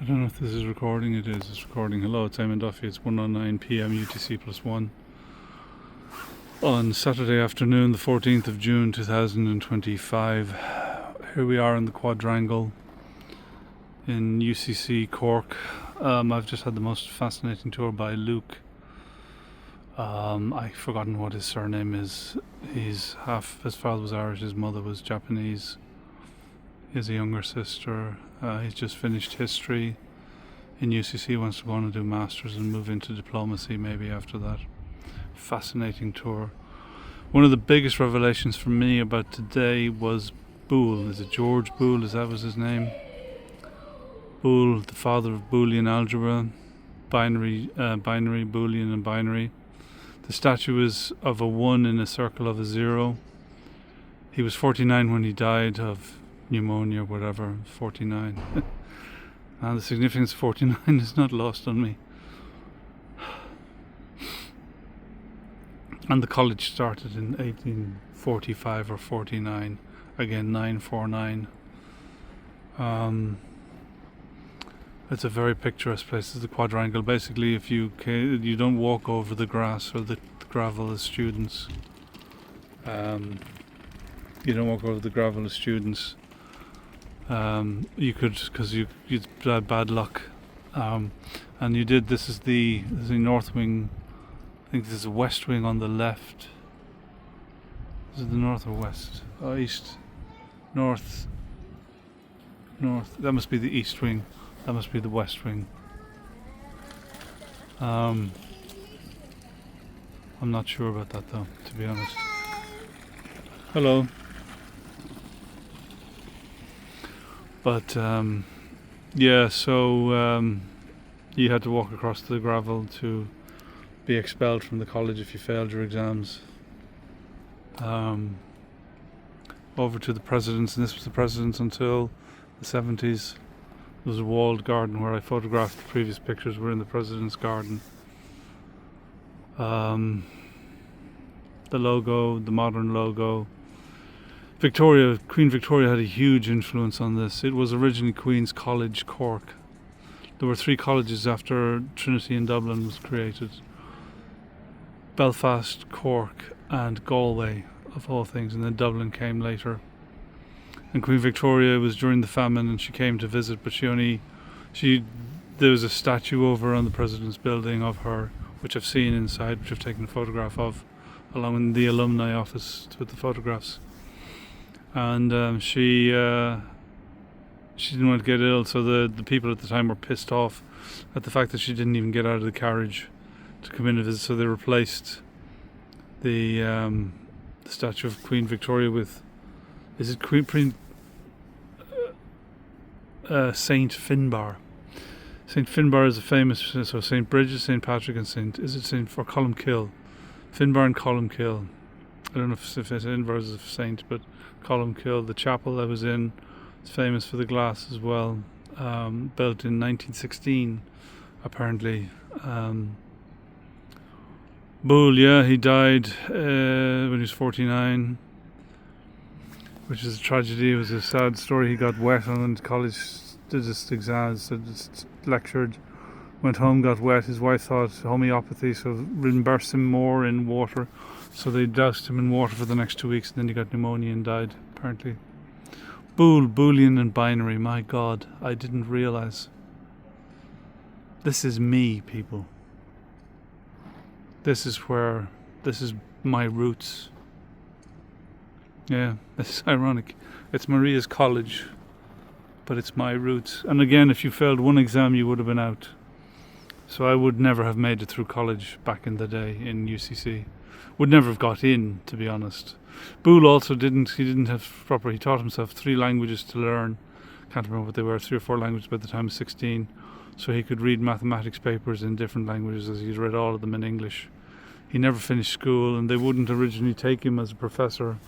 I don't know if this is recording. It is. It's recording. Hello, it's Eamon Duffy. It's 1:09 p.m. UTC +1 on Saturday afternoon, the 14th of June 2025. Here we are in the quadrangle in UCC Cork. I've just had the most fascinating tour by Luke. I've forgotten what his surname is. His father was Irish, his mother was Japanese. He has a younger sister. He's just finished history in UCC, wants to go on and do masters and move into diplomacy maybe after that. Fascinating tour. One of the biggest revelations for me about today was Boole. Is it George Boole? Is that was his name? Boole, the father of Boolean algebra, binary, Boolean and binary. The statue is of a 1 in a circle of a 0. He was 49 when he died of pneumonia, whatever, 49. And the significance of 49 is not lost on me. And the college started in 1845 or 49. Again, 949. It's a very picturesque place. It's the quadrangle. Basically, if you don't walk over the grass or the gravel as students. You don't walk over the gravel as students. You could, because you had bad luck, and you did. This is the north wing. I think there's a west wing on the left. Is it the north or west? Oh, east, north. That must be the east wing. That must be the west wing. I'm not sure about that though, to be honest. Hello. But yeah, so you had to walk across the gravel to be expelled from the college if you failed your exams. Over to the president's, and this was the president's until the 70s. There was a walled garden where I photographed the previous pictures were in the president's garden. The logo, the modern logo. Queen Victoria had a huge influence on this. It was originally Queen's College Cork. There were 3 colleges after Trinity in Dublin was created. Belfast, Cork and Galway, of all things, and then Dublin came later. And Queen Victoria was during the famine and she came to visit, but there was a statue over on the President's building of her, which I've seen inside, which I've taken a photograph of, along in the alumni office with the photographs. And she didn't want to get ill, so the people at the time were pissed off at the fact that she didn't even get out of the carriage to come in and visit. So they replaced the statue of Queen Victoria with, is it Saint Finbar? Saint Finbar is a famous, so Saint Bridget, Saint Patrick, and Saint Columkill, Finbar and Columkill. I don't know if Finbar is a saint, but Columkill, the chapel I was in, is famous for the glass as well. Built in 1916, apparently. Boole, yeah, he died when he was 49, which is a tragedy. It was a sad story. He got wet on college, did his exams, just lectured, went home, got wet. His wife thought homeopathy, so reimbursed him more in water. So they doused him in water for the next 2 weeks, and then he got pneumonia and died, apparently. Boole, Boolean and binary. My God, I didn't realise. This is me, people. This is my roots. Yeah, this is ironic. It's Maria's college, but it's my roots. And again, if you failed one exam, you would have been out. So I would never have made it through college back in the day in UCC. Would never have got in, to be honest. Boole also he taught himself 3 languages to learn. Can't remember what they were, 3 or 4 languages by the time of 16. So he could read mathematics papers in different languages, as he'd read all of them in English. He never finished school, and they wouldn't originally take him as a professor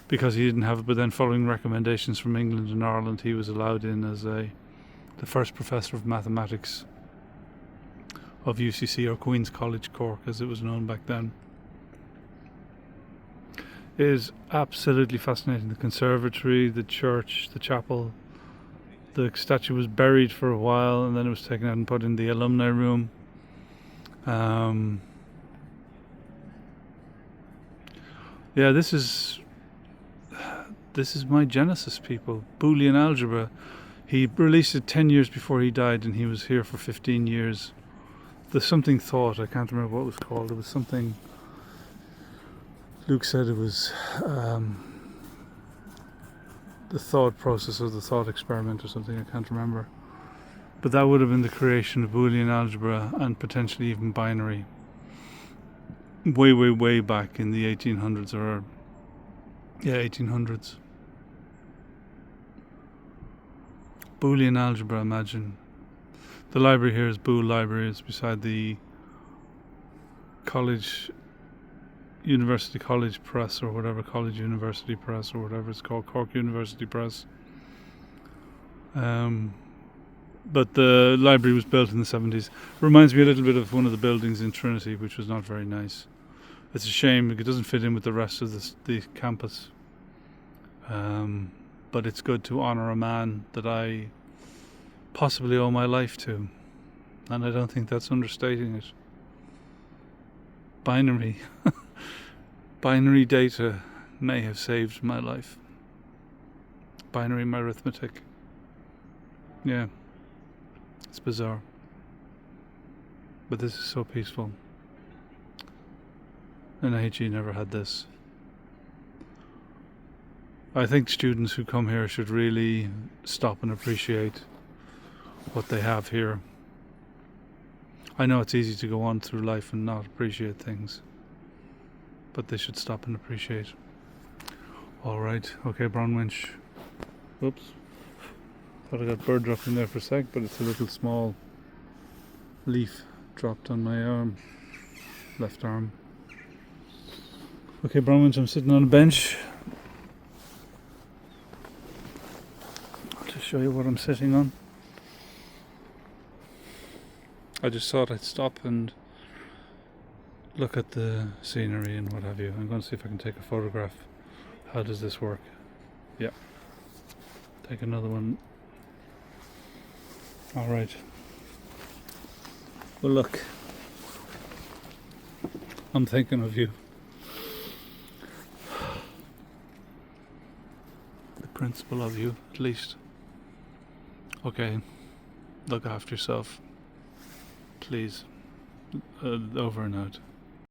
because he didn't have it, but then following recommendations from England and Ireland, he was allowed in as the first professor of mathematics of UCC, or Queen's College Cork as it was known back then. It is absolutely fascinating. The conservatory, the church, the chapel, The statue was buried for a while, and then it was taken out and put in the alumni room. Yeah, this is my Genesis, people. Boolean algebra. He released it 10 years before he died, and he was here for 15 years. There's something thought, I can't remember what it was called. It was something, Luke said it was the thought process or the thought experiment or something, I can't remember. But that would have been the creation of Boolean algebra and potentially even binary. Way back in the 1800s or 1800s. Boolean algebra, imagine. The library here is Boole Library. It's beside the University College Press or whatever, College University Press or whatever it's called, Cork University Press. But the library was built in the 70s. Reminds me a little bit of one of the buildings in Trinity, which was not very nice. It's a shame, it doesn't fit in with the rest of the campus. But it's good to honour a man that I possibly owe my life to. And I don't think that's understating it. Binary data may have saved my life. Binary arithmetic. Yeah. It's bizarre. But this is so peaceful. NIHE never had this. I think students who come here should really stop and appreciate what they have here. I know it's easy to go on through life and not appreciate things, but they should stop and appreciate. Alright, okay, brown winch. Oops. Thought I got bird dropped in there for a sec, but it's a little small leaf dropped on my arm, left arm. Okay, brown winch, I'm sitting on a bench. I'll just show you what I'm sitting on. I just thought I'd stop and look at the scenery and what have you. I'm going to see if I can take a photograph. How does this work? Yeah. Take another one. Alright. Well, look. I'm thinking of you. The principle of you, at least. Okay. Look after yourself. Please. Over and out.